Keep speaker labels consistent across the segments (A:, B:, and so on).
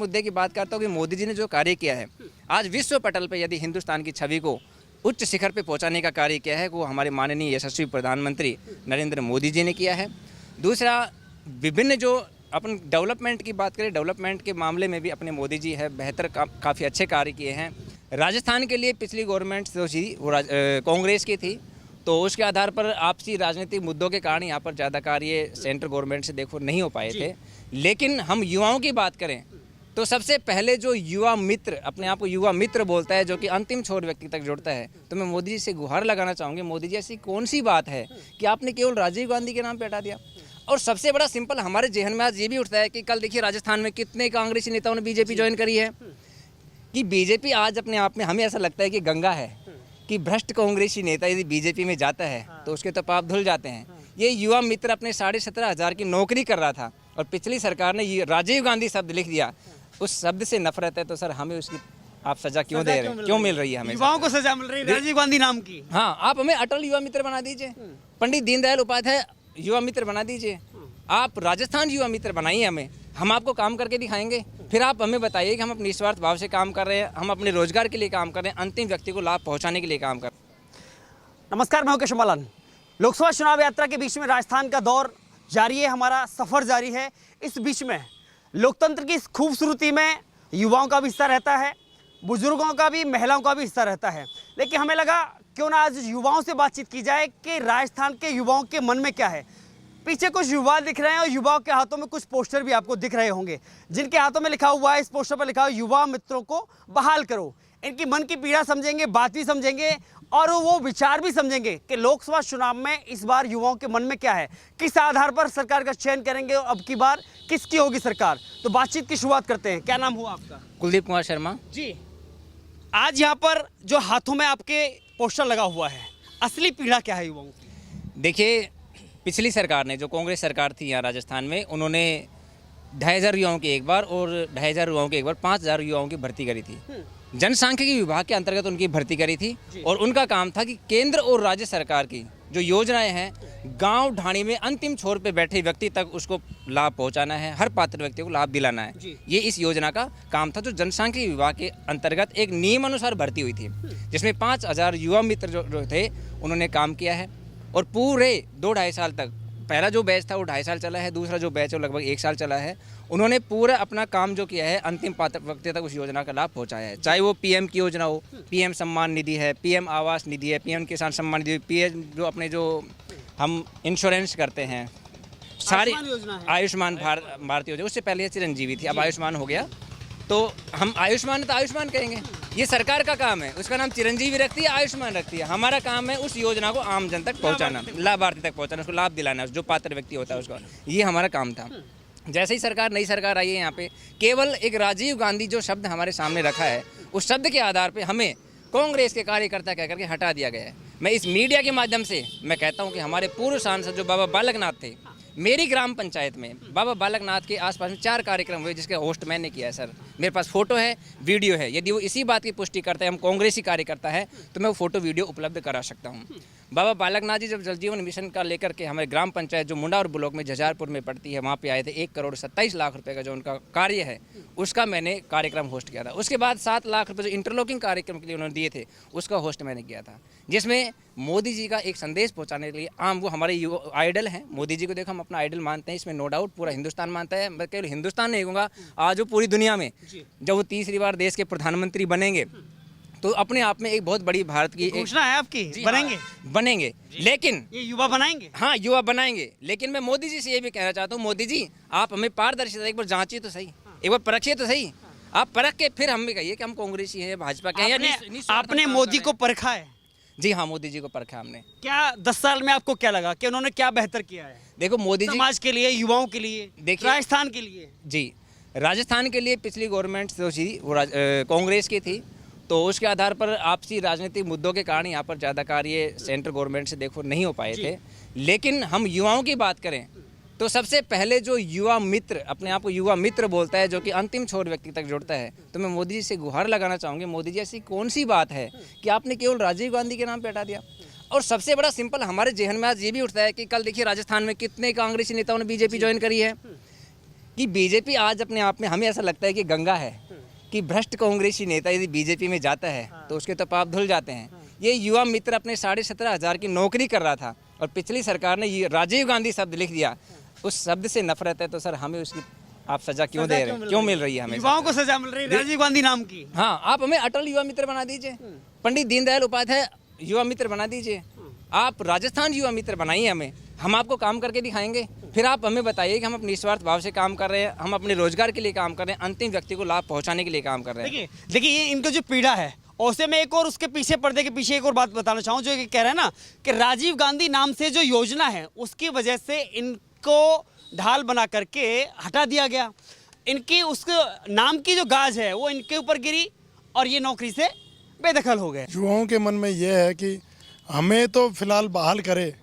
A: मुद्दे की बात करता हूँ कि मोदी जी ने जो कार्य किया है, आज विश्व पटल पे यदि हिंदुस्तान की छवि को उच्च शिखर पे पहुंचाने का कार्य किया है, वो हमारे माननीय यशस्वी प्रधानमंत्री नरेंद्र मोदी जी ने किया है। दूसरा, विभिन्न जो अपन डेवलपमेंट की बात करें, डेवलपमेंट के मामले में भी अपने मोदी जी है बेहतर काफ़ी अच्छे कार्य किए हैं। राजस्थान के लिए पिछली गवर्नमेंट जो थी वो कांग्रेस की थी, तो उसके आधार पर आपसी राजनीतिक मुद्दों के कारण यहाँ पर ज़्यादा कार्य सेंट्रल गवर्नमेंट से देखो नहीं हो पाए थे। लेकिन हम युवाओं की बात करें तो सबसे पहले जो युवा मित्र अपने आप को युवा मित्र बोलता है, जो कि अंतिम छोर व्यक्ति तक जुड़ता है, तो मैं मोदी जी से गुहार लगाना चाहूँगी, मोदी जी ऐसी कौन सी बात है कि आपने केवल राजीव गांधी के नाम पे हटा दिया। और सबसे बड़ा सिंपल हमारे जहन में आज ये भी उठता है कि कल देखिए राजस्थान में कितने कांग्रेसी नेताओं ने बीजेपी ज्वाइन करी है, कि बीजेपी आज अपने आप में हमें ऐसा लगता है कि गंगा है, कि भ्रष्ट कांग्रेसी नेता यदि बीजेपी में जाता है तो उसके तो पाप धुल जाते हैं। ये युवा मित्र अपने 17,500 की नौकरी कर रहा था और पिछली सरकार ने ये राजीव गांधी शब्द लिख दिया, उस शब्द से नफरत है तो सर हमें उसकी आप सजा क्यों दे रहे हैं, क्यों मिल रही है हमें?
B: युवाओं को सजा मिल रही है राजीव गांधी नाम की।
A: हाँ, आप हमें अटल युवा मित्र बना दीजिए, पंडित दीनदयाल उपाध्याय युवा मित्र बना दीजिए, आप राजस्थान युवा मित्र बनाइए हमें, हम आपको काम करके दिखाएंगे। फिर आप हमें बताइए कि हम अपने निस्वार्थ भाव से काम कर रहे हैं, हम अपने रोजगार के लिए काम कर रहे हैं, अंतिम व्यक्ति को लाभ पहुंचाने के लिए काम कर रहे हैं।
B: नमस्कार, मैं मुकेश अंबालान। लोकसभा चुनाव यात्रा के बीच में राजस्थान का दौर जारी है, हमारा सफर जारी है। इस बीच में लोकतंत्र की इस खूबसूरती में युवाओं का भी हिस्सा रहता है, बुजुर्गों का भी, महिलाओं का भी हिस्सा रहता है। लेकिन हमें लगा क्यों ना आज युवाओं से बातचीत की जाए कि राजस्थान के युवाओं के मन में क्या है। पीछे कुछ युवा दिख रहे हैं और युवाओं के हाथों में कुछ पोस्टर भी आपको दिख रहे होंगे, जिनके हाथों में लिखा हुआ है, इस पोस्टर पर लिखा हुआ युवा मित्रों को बहाल करो। इनकी मन की पीड़ा समझेंगे, बात भी समझेंगे और वो विचार भी समझेंगे कि लोकसभा चुनाव में इस बार युवाओं के मन में क्या है, किस आधार पर सरकार का चयन करेंगे और अब की बार किसकी होगी सरकार। तो बातचीत की शुरुआत करते हैं। क्या नाम हुआ आपका?
A: कुलदीप कुमार शर्मा
B: जी। आज यहाँ पर जो हाथों में आपके पोस्टर लगा हुआ है, असली पीड़ा क्या है युवाओं की?
A: देखिए, पिछली सरकार ने, जो कांग्रेस सरकार थी यहाँ राजस्थान में, उन्होंने 2,500 युवाओं की एक बार और 2,500 युवाओं की एक बार 5,000 युवाओं की भर्ती करी थी। जनसांख्यिकी विभाग के अंतर्गत उनकी भर्ती करी थी और उनका काम था कि केंद्र और राज्य सरकार की जो योजनाएं हैं, गांव ढाणी में अंतिम छोर पे बैठे व्यक्ति तक उसको लाभ पहुंचाना है, हर पात्र व्यक्ति को लाभ दिलाना है। ये इस योजना का काम था, जो जनसांख्यिकी विभाग के अंतर्गत एक नियमानुसार भर्ती हुई थी, जिसमें 5,000 युवा मित्र जो थे उन्होंने काम किया है। और पूरे 2-2.5 साल तक, पहला जो बैच था वो 2.5 साल चला है, दूसरा जो बैच है वो लगभग 1 साल चला है। उन्होंने पूरा अपना काम जो किया है, अंतिम पात्र व्यक्ति तक उस योजना का लाभ पहुंचाया है। चाहे वो पीएम की योजना हो, पीएम सम्मान निधि है, पीएम आवास निधि है, पीएम किसान सम्मान निधि, पीएम जो अपने जो हम इंश्योरेंस करते हैं, सारी आयुष्मान भारत योजना, उससे पहले चिरंजीवी थी, अब आयुष्मान हो गया, तो हम आयुष्मान तो आयुष्मान कहेंगे। ये सरकार का काम है, उसका नाम चिरंजीवी रखती है, आयुष्मान रखती है। हमारा काम है उस योजना को आम जन तक पहुंचाना, लाभार्थी तक पहुंचाना, उसको लाभ दिलाना, जो पात्र व्यक्ति होता है उसका, ये हमारा काम था। जैसे ही नई सरकार आई है यहाँ पे, केवल एक राजीव गांधी जो शब्द हमारे सामने रखा है, उस शब्द के आधार पर हमें कांग्रेस के कार्यकर्ता कह करके हटा दिया गया है। मैं इस मीडिया के माध्यम से मैं कहता हूँ कि हमारे पूर्व सांसद जो बाबा बालकनाथ थे, मेरी ग्राम पंचायत में बाबा बालकनाथ के आसपास में 4 कार्यक्रम हुए, जिसके होस्ट मैंने किया है। सर, मेरे पास फोटो है, वीडियो है। यदि वो इसी बात की पुष्टि करते हैं हम कांग्रेसी कार्यकर्ता है, तो मैं वो फोटो वीडियो उपलब्ध करा सकता हूँ। बाबा बालकनाथ जी जब जल जीवन मिशन का लेकर के हमारे ग्राम पंचायत जो मुंडा और ब्लॉक में जजारपुर में पड़ती है, वहाँ पे आए थे, 1,27,00,000 रुपये का जो उनका कार्य है, उसका मैंने कार्यक्रम होस्ट किया था। उसके बाद 7 लाख रुपये जो इंटरलॉकिंग कार्यक्रम के लिए उन्होंने दिए थे, उसका होस्ट मैंने किया था, जिसमें मोदी जी का एक संदेश पहुंचाने के लिए वो हमारे आइडल हैं। मोदी जी को देखो हम अपना आइडल मानते हैं, इसमें नो डाउट पूरा हिंदुस्तान मानता है। मैं केवल हिंदुस्तान नहीं कहूँगा, आज वो पूरी दुनिया में जब वो 3री बार देश के प्रधानमंत्री बनेंगे, तो अपने आप में एक बहुत बड़ी भारत की
B: घोषणा है आपकी,
A: बनेंगे। लेकिन
B: ये युवा बनाएंगे,
A: हाँ, युवा बनाएंगे। लेकिन मैं मोदी जी से ये भी कहना चाहता हूँ, मोदी जी आप हमें पारदर्शिता एक बार जांचिए तो सही, एक बार परखिए तो सही। आप परख के फिर हमें कहिए कि हम कांग्रेसी हैं, भाजपा के हैं।
B: आपने मोदी को परखा है?
A: जी हाँ, मोदी जी को परखा हमने।
B: क्या 10 साल में आपको क्या लगा कि उन्होंने क्या बेहतर किया है?
A: देखो, मोदी जी
B: समाज के लिए, युवाओं के लिए, देखिए राजस्थान के लिए।
A: जी, राजस्थान के लिए पिछली गवर्नमेंट जो थी वो कांग्रेस की थी, तो उसके आधार पर आपसी राजनीतिक मुद्दों के कारण यहाँ पर ज़्यादा कार्य सेंट्रल गवर्नमेंट से देखो नहीं हो पाए थे। लेकिन हम युवाओं की बात करें तो सबसे पहले जो युवा मित्र अपने आप को युवा मित्र बोलता है, जो कि अंतिम छोर व्यक्ति तक जुड़ता है, तो मैं मोदी जी से गुहार लगाना चाहूँगी, मोदी जी ऐसी कौन सी बात है कि आपने केवल राजीव गांधी के नाम पे हटा दिया। और सबसे बड़ा सिंपल हमारे जहन में आज ये भी उठता है कि कल देखिए राजस्थान में कितने कांग्रेसी नेताओं ने बीजेपी ज्वाइन करी है, कि बीजेपी आज अपने आप में, हमें ऐसा लगता है कि गंगा है, कि भ्रष्ट कांग्रेसी नेता यदि बीजेपी में जाता है तो उसके तो पाप धुल जाते हैं। ये युवा मित्र अपने 17,500 की नौकरी कर रहा था और पिछली सरकार ने ये राजीव गांधी शब्द लिख दिया, उस शब्द से नफरत है, तो सर हमें उसकी आप सजा क्यों दे रहे हैं, क्यों मिल रही है हमें?
B: युवाओं को सजा मिल रही है राजीव गांधी नाम की।
A: हाँ, आप हमें अटल युवा मित्र बना दीजिए, पंडित दीनदयाल उपाध्याय युवा मित्र बना दीजिए, आप राजस्थान युवा मित्र बनाइए हमें, हम आपको काम करके दिखाएंगे। फिर आप हमें बताइए कि हम अपने निस्वार्थ भाव से काम कर रहे हैं, हम अपने रोजगार के लिए काम कर रहे हैं, अंतिम व्यक्ति को लाभ पहुंचाने के लिए काम कर रहे हैं।
B: देखिए ये इनको जो पीड़ा है, उससे मैं एक और उसके पीछे पर्दे के पीछे एक और बात बताना चाहूँ, जो ये कह रहे हैं ना कि राजीव गांधी नाम से जो योजना है उसकी वजह से इनको ढाल बना करके हटा दिया गया, इनकी उस नाम की जो गाज है वो इनके ऊपर गिरी और ये नौकरी से बेदखल हो गए।
C: युवाओं के मन में यह है कि हमें तो फिलहाल बहाल करे,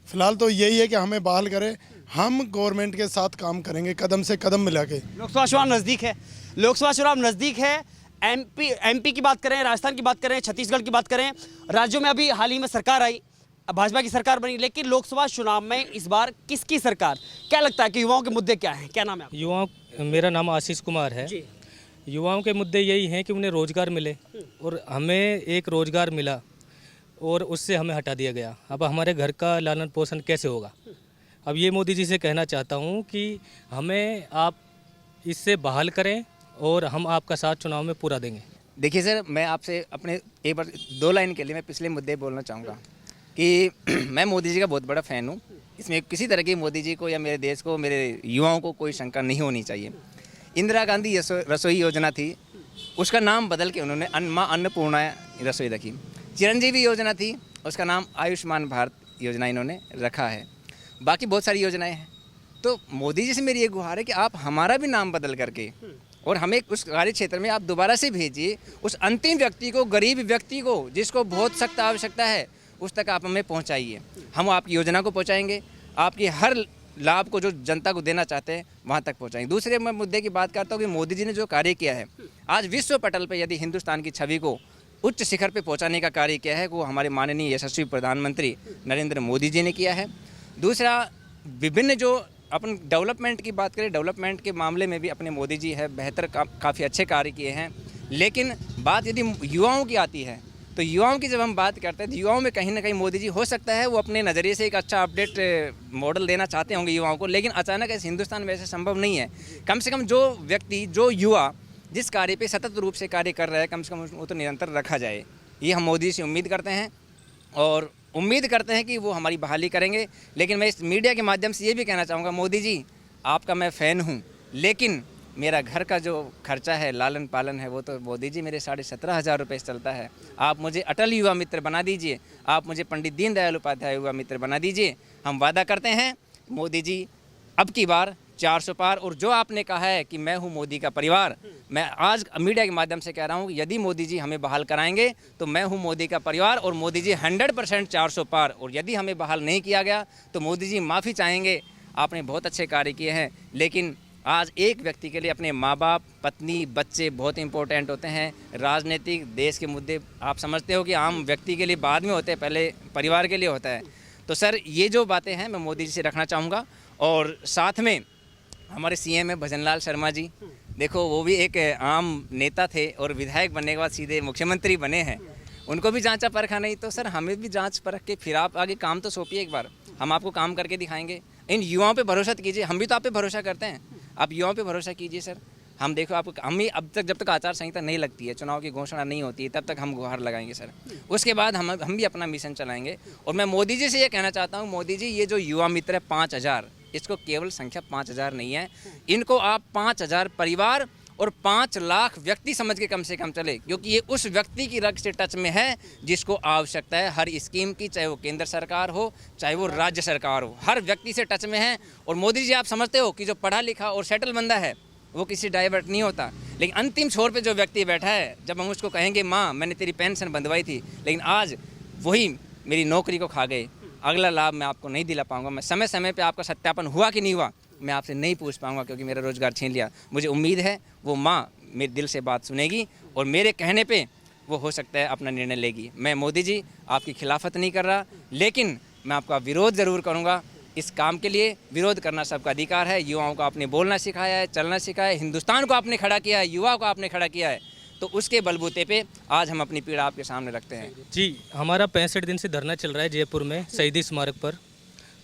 C: फिलहाल तो यही है कि हमें बहाल करे, हम गवर्नमेंट के साथ काम करेंगे कदम से कदम मिला के।
B: लोकसभा चुनाव नज़दीक है, लोकसभा चुनाव नज़दीक है। एमपी की बात करें, राजस्थान की बात करें, छत्तीसगढ़ की बात करें, राज्यों में अभी हाल ही में सरकार आई, भाजपा की सरकार बनी, लेकिन लोकसभा चुनाव में इस बार किसकी सरकार? क्या लगता है कि युवाओं के मुद्दे क्या हैं? क्या नाम है आपका?
D: युवाओं, मेरा नाम आशीष कुमार है। युवाओं के मुद्दे यही हैं कि उन्हें रोज़गार मिले, और हमें एक रोज़गार मिला और उससे हमें हटा दिया गया। अब हमारे घर का लालन पोषण कैसे होगा? अब ये मोदी जी से कहना चाहता हूँ कि हमें आप इससे बहाल करें और हम आपका साथ चुनाव में पूरा देंगे।
A: देखिए सर, मैं आपसे अपने एक बार 2 लाइन के लिए मैं पिछले मुद्दे बोलना चाहूँगा कि मैं मोदी जी का बहुत बड़ा फ़ैन हूँ। इसमें किसी तरह की मोदी जी को या मेरे देश को, मेरे युवाओं को कोई शंका नहीं होनी चाहिए। इंदिरा गांधी रसोई योजना थी, उसका नाम बदल के उन्होंने माँ अन्नपूर्णा रसोई रखी। चिरंजीवी योजना थी, उसका नाम आयुष्मान भारत योजना इन्होंने रखा है। बाकी बहुत सारी योजनाएं हैं। तो मोदी जी से मेरी ये गुहार है कि आप हमारा भी नाम बदल करके और हमें उस कार्य क्षेत्र में आप दोबारा से भेजिए, उस अंतिम व्यक्ति को, गरीब व्यक्ति को, जिसको बहुत सख्त आवश्यकता है, उस तक आप हमें पहुंचाइए। हम आपकी योजना को पहुंचाएंगे, आपकी हर लाभ को जो जनता को देना चाहते हैं वहां तक पहुंचाएंगे। दूसरे मैं मुद्दे की बात करता हूं कि मोदी जी ने जो कार्य किया है, आज विश्व पटल पर यदि हिंदुस्तान की छवि को उच्च शिखर पर पहुँचाने का कार्य किया है, वो हमारे माननीय यशस्वी प्रधानमंत्री नरेंद्र मोदी जी ने किया है। दूसरा, विभिन्न जो अपन डेवलपमेंट की बात करें, डेवलपमेंट के मामले में भी अपने मोदी जी है बेहतर काफ़ी अच्छे कार्य किए हैं। लेकिन बात यदि युवाओं की आती है, तो युवाओं की जब हम बात करते हैं, तो युवाओं में कहीं ना कहीं मोदी जी हो सकता है वो अपने नज़रिए से एक अच्छा अपडेट मॉडल देना चाहते होंगे युवाओं को, लेकिन अचानक ऐसे हिंदुस्तान में ऐसे संभव नहीं है। कम से कम जो व्यक्ति, जो युवा जिस कार्य पे सतत रूप से कार्य कर रहा है, कम से कम वो तो निरंतर रखा जाए। ये हम मोदी से उम्मीद करते हैं और उम्मीद करते हैं कि वो हमारी बहाली करेंगे। लेकिन मैं इस मीडिया के माध्यम से ये भी कहना चाहूँगा, मोदी जी आपका मैं फ़ैन हूँ, लेकिन मेरा घर का जो खर्चा है, लालन पालन है, वो तो मोदी जी मेरे 17,500 रुपये से चलता है। आप मुझे अटल युवा मित्र बना दीजिए, आप मुझे पंडित दीनदयाल उपाध्याय युवा मित्र बना दीजिए। हम वादा करते हैं मोदी जी अब की बार 400 पार। और जो आपने कहा है कि मैं हूं मोदी का परिवार, मैं आज मीडिया के माध्यम से कह रहा हूं, यदि मोदी जी हमें बहाल कराएंगे तो मैं हूं मोदी का परिवार और मोदी जी 100% 400 पार। और यदि हमें बहाल नहीं किया गया तो मोदी जी माफ़ी चाहेंगे। आपने बहुत अच्छे कार्य किए हैं, लेकिन आज एक व्यक्ति के लिए अपने माँ बाप, पत्नी, बच्चे बहुत इंपॉर्टेंट होते हैं। राजनीतिक, देश के मुद्दे आप समझते हो कि आम व्यक्ति के लिए बाद में होते हैं, पहले परिवार के लिए होता है। तो सर ये जो बातें हैं मैं मोदी जी से रखना चाहूँगा। और साथ में हमारे सीएम है भजनलाल शर्मा जी, देखो वो भी एक आम नेता थे और विधायक बनने के बाद सीधे मुख्यमंत्री बने हैं। उनको भी जांचा परखा नहीं, तो सर हमें भी जांच परख के फिर आप आगे काम तो सौंपिए एक बार, हम आपको काम करके दिखाएंगे। इन युवाओं पे भरोसा कीजिए, हम भी तो आप पे भरोसा करते हैं, आप युवाओं पे भरोसा कीजिए सर। हम देखो आपको, हम ही अब तक, जब तक आचार संहिता नहीं लगती है, चुनाव की घोषणा नहीं होती है, तब तक हम गुहार लगाएंगे सर। उसके बाद हम भी अपना मिशन चलाएंगे। और मैं मोदी जी से ये कहना चाहता हूँ, मोदी जी ये जो युवा मित्र है 5,000, इसको केवल संख्या 5,000 नहीं है, इनको आप 5,000 परिवार और 5 लाख व्यक्ति समझ के कम से कम चले, क्योंकि ये उस व्यक्ति की रग से टच में है जिसको आवश्यकता है हर स्कीम की, चाहे वो केंद्र सरकार हो चाहे वो राज्य सरकार हो, हर व्यक्ति से टच में है। और मोदी जी आप समझते हो कि जो पढ़ा लिखा और सेटल बंदा है वो किसी डाइवर्ट नहीं होता, लेकिन अंतिम छोर पे जो व्यक्ति बैठा है, जब हम उसको कहेंगे माँ मैंने तेरी पेंशन बंधवाई थी, लेकिन आज वही मेरी नौकरी को खा गए, अगला लाभ मैं आपको नहीं दिला पाऊंगा, मैं समय समय पे आपका सत्यापन हुआ कि नहीं हुआ मैं आपसे नहीं पूछ पाऊंगा क्योंकि मेरा रोज़गार छीन लिया। मुझे उम्मीद है वो माँ मेरे दिल से बात सुनेगी और मेरे कहने पे वो हो सकता है अपना निर्णय लेगी। मैं मोदी जी आपकी खिलाफत नहीं कर रहा, लेकिन मैं आपका विरोध ज़रूर करूँगा इस काम के लिए विरोध करना सबका अधिकार है। युवाओं को आपने बोलना सिखाया है, चलना सिखाया है, हिंदुस्तान को आपने खड़ा किया है, युवाओं को आपने खड़ा किया है, तो उसके बलबूते पे आज हम अपनी पीड़ा आपके सामने रखते हैं।
D: जी, हमारा 65 दिन से धरना चल रहा है जयपुर में शहीदी स्मारक पर,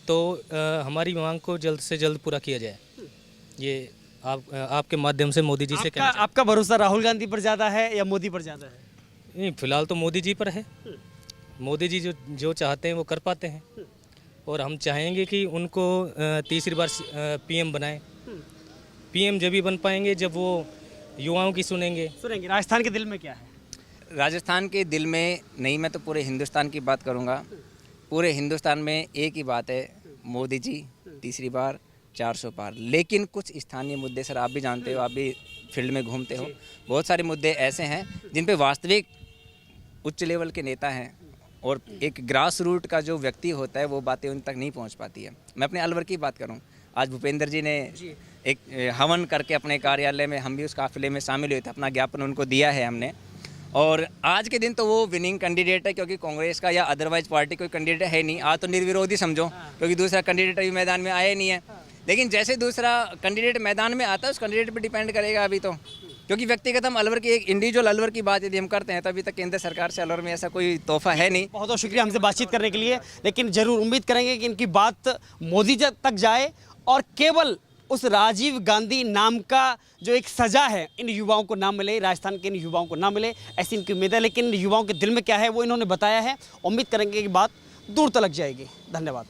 D: तो हमारी मांग को जल्द से जल्द पूरा किया जाए। ये आपके माध्यम से मोदी जी से कहना चाहते
B: आपका भरोसा राहुल गांधी पर ज़्यादा है या मोदी पर ज़्यादा है?
D: हैं। नहीं, फिलहाल तो मोदी जी पर है। मोदी जी जो चाहते हैं वो कर पाते हैं, और हम चाहेंगे कि उनको तीसरी बार पीएम बनाएं। पीएम जब भी बन पाएंगे जब वो युवाओं की सुनेंगे।
B: राजस्थान के दिल में क्या है?
A: राजस्थान के दिल में नहीं, मैं तो पूरे हिंदुस्तान की बात करूंगा। पूरे हिंदुस्तान में एक ही बात है, मोदी जी तीसरी बार 400 पार। लेकिन कुछ स्थानीय मुद्दे, सर आप भी जानते हो, आप भी फील्ड में घूमते हो, बहुत सारे मुद्दे ऐसे हैं जिन पे वास्तविक उच्च लेवल के नेता हैं और एक ग्रास रूट का जो व्यक्ति होता है वो बातें उन तक नहीं पहुंच पाती है। मैं अपने अलवर की बात करूं, आज भूपेंद्र जी ने एक हवन करके अपने कार्यालय में, हम भी उस काफिले में शामिल हुए थे, अपना ज्ञापन उनको दिया है हमने। और आज के दिन तो वो विनिंग कैंडिडेट है, क्योंकि कांग्रेस का या अदरवाइज पार्टी कोई कैंडिडेट है नहीं। आज तो निर्विरोधी समझो, क्योंकि दूसरा कैंडिडेट अभी मैदान में आया नहीं है। लेकिन जैसे दूसरा कैंडिडेट मैदान में आता है, उस कैंडिडेट पर डिपेंड करेगा अभी तो, क्योंकि व्यक्तिगत हम अलवर की, एक इंडिविजुअल अलवर की बात यदि हम करते हैं तो अभी तक केंद्र सरकार से अलवर में ऐसा कोई तोहफा है नहीं।
B: बहुत बहुत शुक्रिया हमसे बातचीत करने के लिए, लेकिन जरूर उम्मीद करेंगे कि इनकी बात मोदी तक जाए और केवल उस राजीव गांधी नाम का जो एक सजा है इन युवाओं को ना मिले, राजस्थान के इन युवाओं को ना मिले, ऐसी इनकी उम्मीद है। लेकिन युवाओं के दिल में क्या है वो इन्होंने बताया है। उम्मीद करेंगे कि बात दूर तक जाएगी। धन्यवाद।